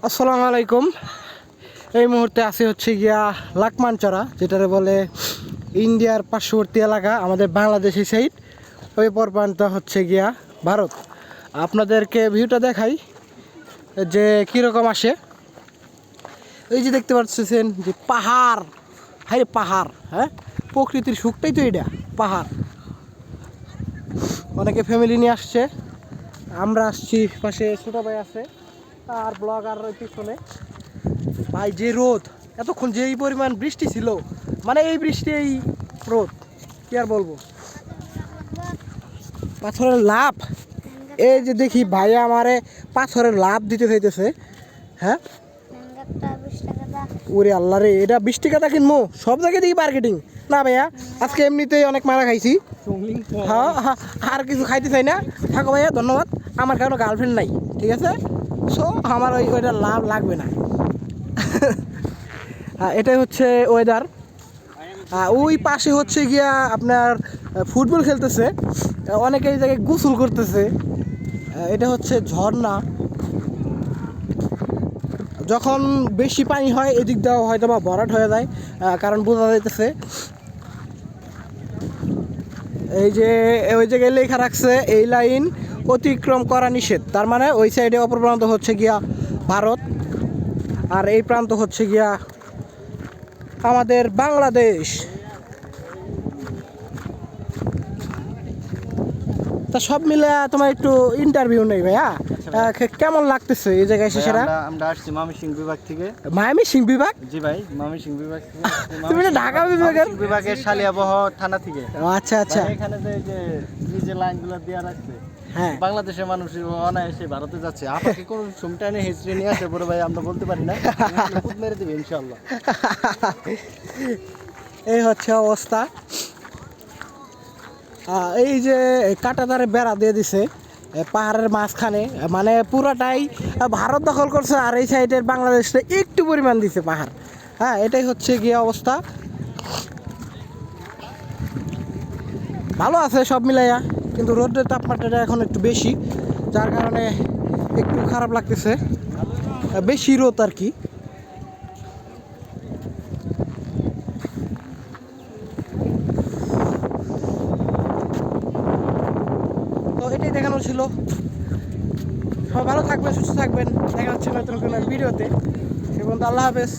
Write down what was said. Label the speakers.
Speaker 1: আসসালামু আলাইকুম। এই মুহূর্তে আছি হচ্ছে গিয়া লাকমানচরা, যেটারে বলে ইন্ডিয়ার পার্শ্ববর্তী এলাকা, আমাদের বাংলাদেশি সাইড। ওই পরপানটা হচ্ছে গিয়া ভারত। আপনাদেরকে ভিউটা দেখাই যে কীরকম আসে। এই যে দেখতে পাচ্ছেন যে পাহাড়, হাই পাহাড়, হ্যাঁ, প্রকৃতির সুখটাই তো এটা, পাহাড়। অনেকে ফ্যামিলি নিয়ে আসছে, আমরা আসছি, পাশে ছোটো ভাই আছে আর ব্লগার পিছনে। ভাই যে রোদ, এতক্ষণ যেই পরিমাণ বৃষ্টি ছিল, মানে এই বৃষ্টি এই রোদ, কি আর বলবো। পাথরের লাভ, এই যে দেখি ভাই আমারে পাথরের লাভ দিতে চাইতেছে। হ্যাঁ, ওরে আল্লাহ রে, এটা 20 টাকা কিনবো? সব জায়গায় দেখি মার্কেটিং। না ভাইয়া, আজকে এমনিতেই অনেক মারা খাইছি, হ্যাঁ হ্যাঁ, আর কিছু খাইতে চাই না। থাকো ভাইয়া, ধন্যবাদ। আমার কারো গার্লফ্রেন্ড নাই, ঠিক আছে, সো আমার ওইটা লাভ লাগবে না। এটাই হচ্ছে ওয়েদার। ওই পাশে হচ্ছে গিয়া আপনার ফুটবল খেলতেছে, অনেকে এই জায়গায় গোসল করতেছে। এটা হচ্ছে ঝর্ণা। যখন বেশি পানি হয় এদিক দেওয়া হয়তো বা ভরাট হয়ে যায়, কারণ বোঝা যাইতেছে এই যে ওই জায়গায় লেখা রাখছে এই লাইন অতিক্রম করা নিষেধ। তার মানে ওই সাইডে অপর প্রান্ত হচ্ছে গিয়া ভারত, আর এই প্রান্ত হচ্ছে গিয়া আমাদের বাংলাদেশ। তা সব মিলে তোমার একটু ইন্টারভিউ নেই ভাইয়া, কেমন লাগতেছে এই জায়গায় এসে? সেটা
Speaker 2: আমরা আসছি ময়মনসিংহ বিভাগ থেকে।
Speaker 1: ময়মনসিংহ বিভাগ?
Speaker 2: জি ভাই, ময়মনসিংহ বিভাগ থেকে।
Speaker 1: তুমি না ঢাকা
Speaker 2: বিভাগের সালিয়াবহ থানা থেকে।
Speaker 1: আচ্ছা আচ্ছা।
Speaker 2: এখানে যে লাইনগুলো দেওয়া রাখছে,
Speaker 1: হ্যাঁ,
Speaker 2: বাংলাদেশের মানুষ অনায়াসে ভারতে যাচ্ছে। আপনাকে কোন সমটানে হিস্ট্রি নিয়ে আসে বড় ভাই, আমরা বলতে পারি না, খুব মেরে দেবে ইনশাআল্লাহ।
Speaker 1: এই হচ্ছে অবস্থা। এই যে কাঁটাতারে বেড়া দিয়ে দিছে পাহাড়ের মাঝখানে, মানে পুরাটাই ভারত দখল করছে, আর এই সাইডের বাংলাদেশটা একটু পরিমাণ দিছে পাহাড়। হ্যাঁ, এটাই হচ্ছে গিয়ে অবস্থা। ভালো আছে সব মিলাইয়া, কিন্তু রোদের তাপমাত্রাটা এখন একটু বেশি, যার কারণে একটু খারাপ লাগতেছে, বেশি রোদ আর কি। তো এটাই দেখানো ছিল। সবাই ভালো থাকবেন, সুস্থ থাকবেন, দেখা হচ্ছে নতুন কোনো ভিডিওতে। এবং আল্লাহ হাফেজ।